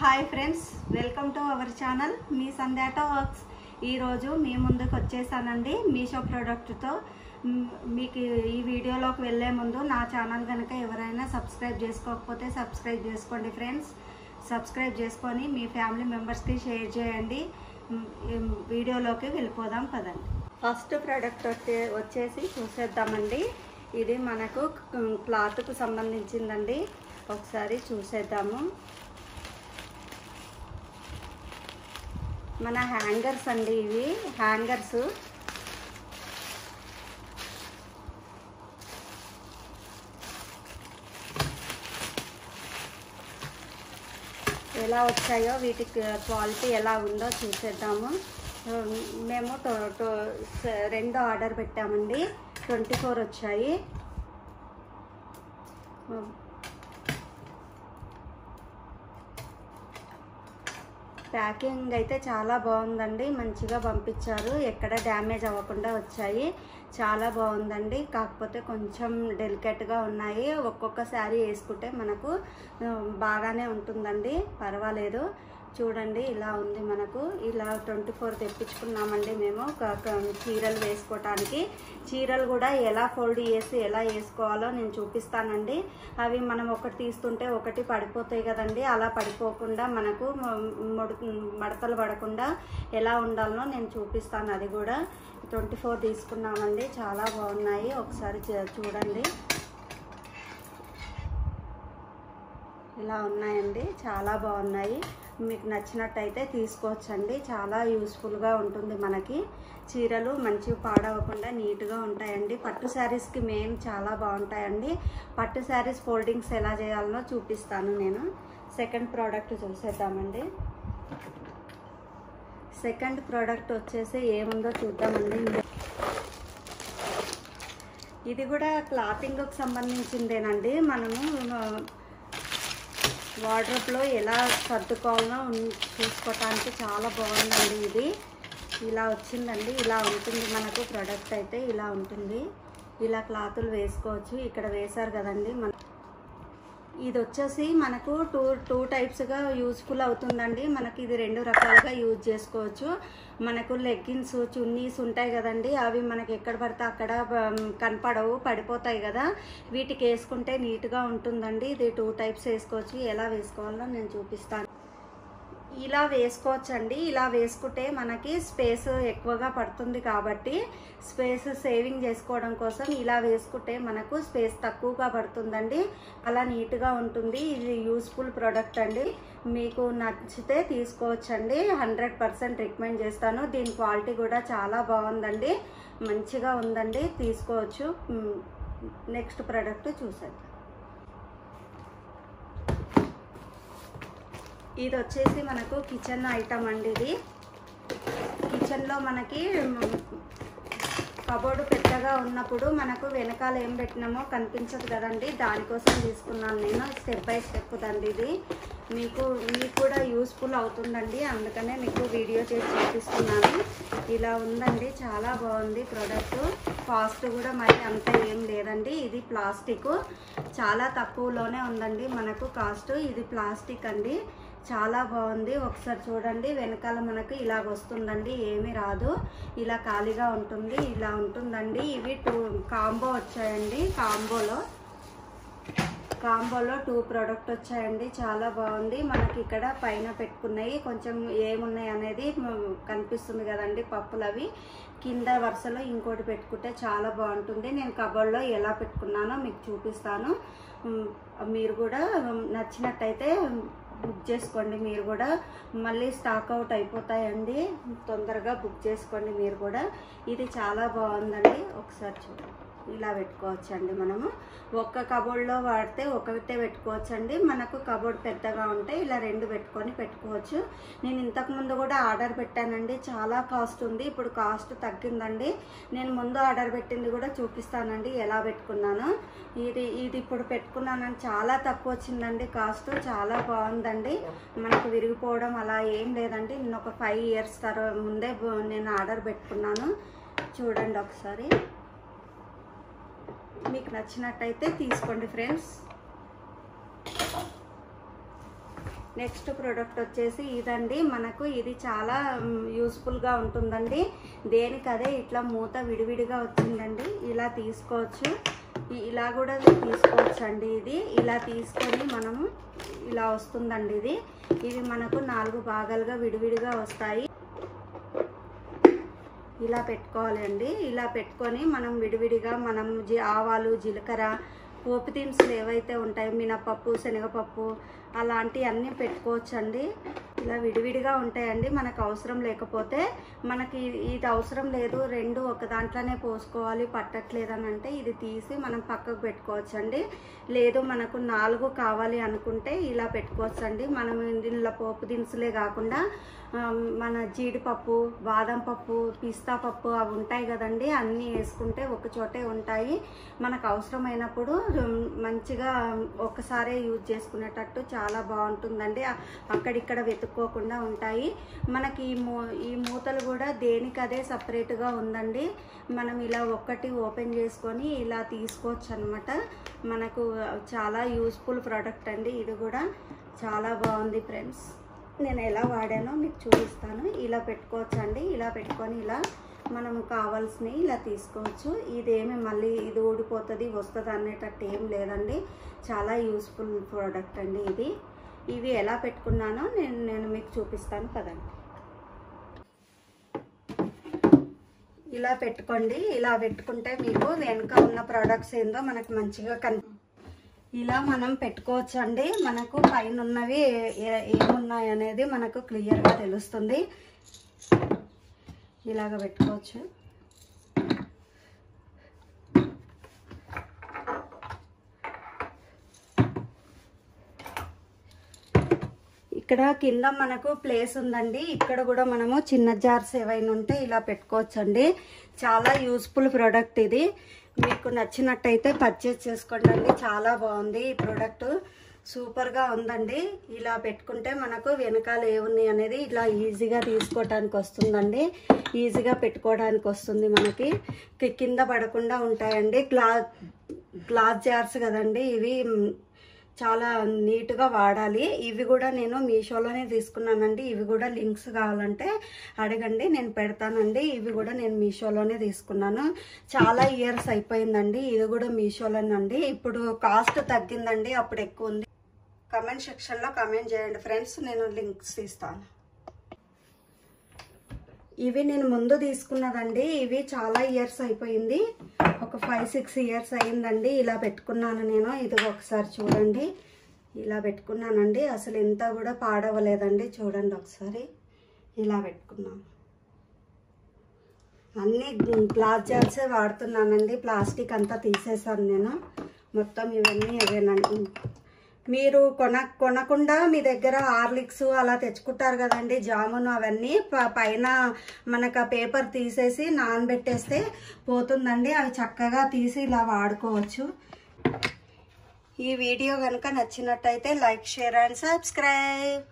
Hi friends, welcome to our channel మీ సంధ్యాట works. ఈరోజు మీ ముందుకు వచ్చేసానండి మీషో ప్రోడక్ట్తో. మీకు ఈ వీడియోలోకి వెళ్ళే ముందు నా ఛానల్ కనుక ఎవరైనా సబ్స్క్రైబ్ చేసుకోకపోతే సబ్స్క్రైబ్ చేసుకోండి ఫ్రెండ్స్. సబ్స్క్రైబ్ చేసుకొని మీ ఫ్యామిలీ మెంబర్స్కి షేర్ చేయండి. వీడియోలోకి వెళ్ళిపోదాం పదండి. ఫస్ట్ ప్రోడక్ట్ వచ్చేసి చూసేద్దామండి. ఇది మనకు క్లాత్కు సంబంధించిందండి. ఒకసారి చూసేద్దాము. మన హ్యాంగర్స్ అండి, ఇవి హ్యాంగర్స్. ఎలా వచ్చాయో వీటి క్వాలిటీ ఎలా ఉందో చూసేద్దాము. మేము రెండు ఆర్డర్ పెట్టామండి. 24 వచ్చాయి. ప్యాకింగ్ అయితే చాలా బాగుందండి. మంచిగా పంపించారు. ఎక్కడ డ్యామేజ్ అవ్వకుండా వచ్చాయి. చాలా బాగుందండి. కాకపోతే కొంచెం డెలికేట్గా ఉన్నాయి. ఒక్కొక్క శారీ వేసుకుంటే మనకు బాగానే ఉంటుందండి, పర్వాలేదు. చూడండి, ఇలా ఉంది. మనకు ఇలా 24 తెప్పించుకున్నామండి మేము చీరలు వేసుకోవటానికి. చీరలు కూడా ఎలా ఫోల్డ్ చేసి ఎలా వేసుకోవాలో నేను చూపిస్తానండి. అవి మనం ఒకటి తీస్తుంటే ఒకటి పడిపోతాయి కదండి. అలా పడిపోకుండా మనకు మడతలు పడకుండా ఎలా ఉండాలనో నేను చూపిస్తాను. అది కూడా 24 తీసుకున్నామండి. చాలా బాగున్నాయి. ఒకసారి చూడండి, ఇలా ఉన్నాయండి. చాలా బాగున్నాయి. మీకు నచ్చినట్టయితే తీసుకోవచ్చండి. చాలా యూస్ఫుల్గా ఉంటుంది. మనకి చీరలు మంచిగా పాడవకుండా నీట్గా ఉంటాయండి. పట్టు శారీస్కి మెయిన్ చాలా బాగుంటాయండి. పట్టు శారీస్ ఫోల్డింగ్స్ ఎలా చేయాలనో చూపిస్తాను నేను. సెకండ్ ప్రోడక్ట్ చూసేద్దామండి. సెకండ్ ప్రోడక్ట్ వచ్చేసి ఏముందో చూద్దామండి. ఇది కూడా క్లాతింగ్కి సంబంధించిందేనండి. మనము వార్డ్రోబ్లో ఎలా సర్దుకోవాలో చూసుకోవటానికి చాలా బాగుందండి. ఇది ఇలా వచ్చిందండి. ఇలా ఉంటుంది మనకు ప్రోడక్ట్ అయితే. ఇలా ఉంటుంది. ఇలా క్లాతులు వేసుకోవచ్చు. ఇక్కడ వేశారు కదండి. ఇది వచ్చేసి మనకు టూ టైప్స్గా యూజ్ఫుల్ అవుతుందండి. మనకి ఇది 2 రకాలుగా యూజ్ చేసుకోవచ్చు. మనకు లెగ్గిన్స్, చున్నీస్ ఉంటాయి కదండి. అవి మనకి ఎక్కడ పడితే అక్కడ కనపడవు, పడిపోతాయి కదా. వీటికి వేసుకుంటే నీట్గా ఉంటుందండి. ఇది 2 టైప్స్ వేసుకోవచ్చు. ఎలా వేసుకోవాలో నేను చూపిస్తాను. ఇలా వేసుకోవచ్చండి. ఇలా వేసుకుంటే మనకి స్పేస్ ఎక్కువగా పడుతుంది కాబట్టి స్పేస్ సేవింగ్ చేసుకోవడం కోసం ఇలా వేసుకుంటే మనకు స్పేస్ తక్కువగా పడుతుందండి. అలా నీట్గా ఉంటుంది. ఇది యూస్ఫుల్ ప్రోడక్ట్ అండి. మీకు నచ్చితే తీసుకోవచ్చండి. 100% రికమెండ్ చేస్తాను. దీని క్వాలిటీ కూడా చాలా బాగుందండి. మంచిగా ఉందండి. తీసుకోవచ్చు. నెక్స్ట్ ప్రోడక్ట్ చూసేద్దాం. ఇది వచ్చేసి మనకు కిచెన్ ఐటమ్ అండి. ఇది కిచెన్లో మనకి కబోర్డు పెద్దగా ఉన్నప్పుడు మనకు వెనకాల ఏం పెట్టినామో కనిపించదు కదండి. దానికోసం తీసుకున్నాను నేను. స్టెప్ బై స్టెప్ దండి. ఇది మీకు కూడా యూస్ఫుల్ అవుతుందండి. అందుకనే మీకు వీడియో చేసి చూపిస్తున్నాను. ఇలా ఉందండి. చాలా బాగుంది ప్రోడక్ట్. కాస్ట్ కూడా మరి అంత ఏం లేదండి. ఇది ప్లాస్టిక్. చాలా తక్కువలోనే ఉందండి మనకు కాస్ట్. ఇది ప్లాస్టిక్ అండి. చాలా బాగుంది. ఒకసారి చూడండి. వెనకాల మనకు ఇలాగ వస్తుందండి. ఏమీ రాదు. ఇలా ఖాళీగా ఉంటుంది. ఇలా ఉంటుందండి. ఇవి 2 కాంబో వచ్చాయండి. కాంబోలో 2 ప్రోడక్ట్ వచ్చాయండి. చాలా బాగుంది. మనకి ఇక్కడ పైన పెట్టుకున్నాయి. కొంచెం ఏమున్నాయి అనేది కనిపిస్తుంది కదండి. పప్పులు అవి కింద వరుసలో ఇంకోటి పెట్టుకుంటే చాలా బాగుంటుంది. నేను కబోర్డ్లో ఎలా పెట్టుకున్నానో మీకు చూపిస్తాను. మీరు కూడా నచ్చినట్టయితే బుక్ చేసుకోండి. మీరు కూడా మళ్ళీ స్టాక్ అవుట్ అయిపోతాయండి. తొందరగా బుక్ చేసుకోండి మీరు కూడా. ఇది చాలా బాగుందండి. ఒకసారి చూడండి. ఇలా పెట్టుకోవచ్చండి. మనము ఒక్క కబోర్డ్లో వాడితే ఒకటే పెట్టుకోవచ్చండి. మనకు కబోర్డ్ పెద్దగా ఉంటే ఇలా 2 పెట్టుకోవచ్చు. నేను ఇంతకుముందు కూడా ఆర్డర్ పెట్టానండి. చాలా కాస్ట్ ఉంది. ఇప్పుడు కాస్ట్ తగ్గిందండి. నేను ముందు ఆర్డర్ పెట్టింది కూడా చూపిస్తానండి ఎలా పెట్టుకున్నాను. ఇది ఇప్పుడు పెట్టుకున్నానని చాలా తక్కువ వచ్చిందండి కాస్ట్. చాలా బాగుందండి. మనకు విరిగిపోవడం అలా ఏం లేదండి. నేను ఒక 5 ఇయర్స్ ముందే నేను ఆర్డర్ పెట్టుకున్నాను. చూడండి ఒకసారి. మీకు నచ్చినట్టయితే తీసుకోండి ఫ్రెండ్స్. నెక్స్ట్ ప్రోడక్ట్ వచ్చేసి ఇదండి. మనకు ఇది చాలా యూస్ఫుల్గా ఉంటుందండి. దేనికదే ఇట్లా మూత విడివిడిగా వచ్చిందండి. ఇలా తీసుకోవచ్చు, ఇలా కూడా తీసుకోవచ్చు అండి. ఇది ఇలా తీసుకొని మనము ఇలా వస్తుందండి. ఇది మనకు 4 భాగాలుగా విడివిడిగా వస్తాయి. ఇలా పెట్టుకోవాలి అండి. ఇలా పెట్టుకొని మనం విడివిడిగా మనం ఆవాలు, జీలకర్ర, పోపు దినుసులు ఏవైతే ఉంటాయో మినపప్పు, శనగపప్పు అలాంటివి అన్నీ పెట్టుకోవచ్చు అండి. ఇలా విడివిడిగా ఉంటాయండి. మనకు అవసరం లేకపోతే మనకి ఇది అవసరం లేదు, 2 ఒక దాంట్లోనే పోసుకోవాలి పట్టట్లేదని అంటే ఇది తీసి మనం పక్కకు పెట్టుకోవచ్చు అండి. లేదు మనకు 4 కావాలి అనుకుంటే ఇలా పెట్టుకోవచ్చు అండి. మనం దీనిలో పోపు దినుసులే కాకుండా మన జీడిపప్పు, బాదం పప్పు, పిస్తా పప్పు అవి ఉంటాయి కదండి, అన్నీ వేసుకుంటే ఒక చోటే ఉంటాయి. మనకు అవసరమైనప్పుడు మంచిగా ఒక్కసారే యూజ్ చేసుకునేటట్టు చాలా బాగుంటుందండి. అక్కడిక్కడ వెతుక్కోకుండా ఉంటాయి. మనకి ఈ మూతలు కూడా దేనికదే సపరేట్గా ఉందండి. మనం ఇలా ఒక్కటి ఓపెన్ చేసుకొని ఇలా తీసుకోవచ్చు అనమాట. మనకు చాలా యూస్ఫుల్ ప్రోడక్ట్ అండి. ఇది కూడా చాలా బాగుంది ఫ్రెండ్స్. నేను ఎలా వాడానో మీకు చూపిస్తాను. ఇలా పెట్టుకోవచ్చు అండి. ఇలా పెట్టుకొని ఇలా మనం కావాల్సినవి ఇలా తీసుకోవచ్చు. ఇదేమి మళ్ళీ ఇది ఊడిపోతుంది వస్తుంది అనేటట్టు ఏం లేదండి. చాలా యూస్ఫుల్ ప్రోడక్ట్ అండి. ఇవి ఎలా పెట్టుకున్నానో నేను మీకు చూపిస్తాను కదండి. ఇలా పెట్టుకోండి. ఇలా పెట్టుకుంటే మీకు వెనుక ఉన్న ప్రోడక్ట్స్ ఏందో మనకు మంచిగా ఇలా మనం పెట్టుకోవచ్చు అండి. మనకు పైన ఉన్నవి ఏమున్నాయి అనేది మనకు క్లియర్గా తెలుస్తుంది. ఇలాగ పెట్టుకోవచ్చు. ఇక్కడ కింద మనకు ప్లేస్ ఉందండి. ఇక్కడ కూడా మనము చిన్న జార్స్ ఏవైనా ఉంటే ఇలా పెట్టుకోవచ్చు అండి. చాలా యూస్ఫుల్ ప్రోడక్ట్ ఇది. మీకు నచ్చినట్టయితే పర్చేస్ చేసుకోండి అండి. చాలా బాగుంది ఈ ప్రోడక్ట్, సూపర్గా ఉందండి. ఇలా పెట్టుకుంటే మనకు వెనకాల ఏమున్నాయి అనేది ఇలా ఈజీగా తీసుకోవడానికి వస్తుందండి. ఈజీగా పెట్టుకోవడానికి వస్తుంది. మనకి కింద పడకుండా ఉంటాయండి. గ్లాస్ జార్స్ కదండి ఇవి, చాలా నీట్గా వాడాలి. ఇవి కూడా నేను మీషోలోనే తీసుకున్నానండి. ఇవి కూడా లింక్స్ కావాలంటే అడగండి, నేను పెడతానండి. ఇవి కూడా నేను మీషోలోనే తీసుకున్నాను. చాలా ఇయర్స్ అయిపోయిందండి. ఇది కూడా మీషోలోనండి. ఇప్పుడు కాస్ట్ తగ్గిందండి, అప్పుడు ఎక్కువ ఉంది. కమెంట్ సెక్షన్లో కమెంట్ చేయండి ఫ్రెండ్స్, నేను లింక్స్ ఇస్తాను. ఇవి నేను ముందు తీసుకున్నదండి. ఇవి చాలా ఇయర్స్ అయిపోయింది, ఒక 5-6 ఇయర్స్ అయిందండి. ఇలా పెట్టుకున్నాను నేను. ఇది ఒకసారి చూడండి, ఇలా పెట్టుకున్నానండి. అసలు ఎంత కూడా పాడవలేదండి. చూడండి ఒకసారి, ఇలా పెట్టుకున్నాను. అన్నీ గ్లాస్ జార్సే వాడుతున్నానండి. ప్లాస్టిక్ అంతా తీసేసాను నేను. మొత్తం ఇవన్నీ ఇవేనండి. మీరు కొనకుండా మీ దగ్గర హార్లిక్స్ అలా తెచ్చుకుంటారు కదండి, జామున్ అవన్నీ పైన మనకు ఆ పేపర్ తీసేసి నానబెట్టేస్తే పోతుందండి. అవి చక్కగా తీసి ఇలా వాడుకోవచ్చు. ఈ వీడియో కనుక నచ్చినట్టయితే లైక్, షేర్ అండ్ సబ్స్క్రైబ్.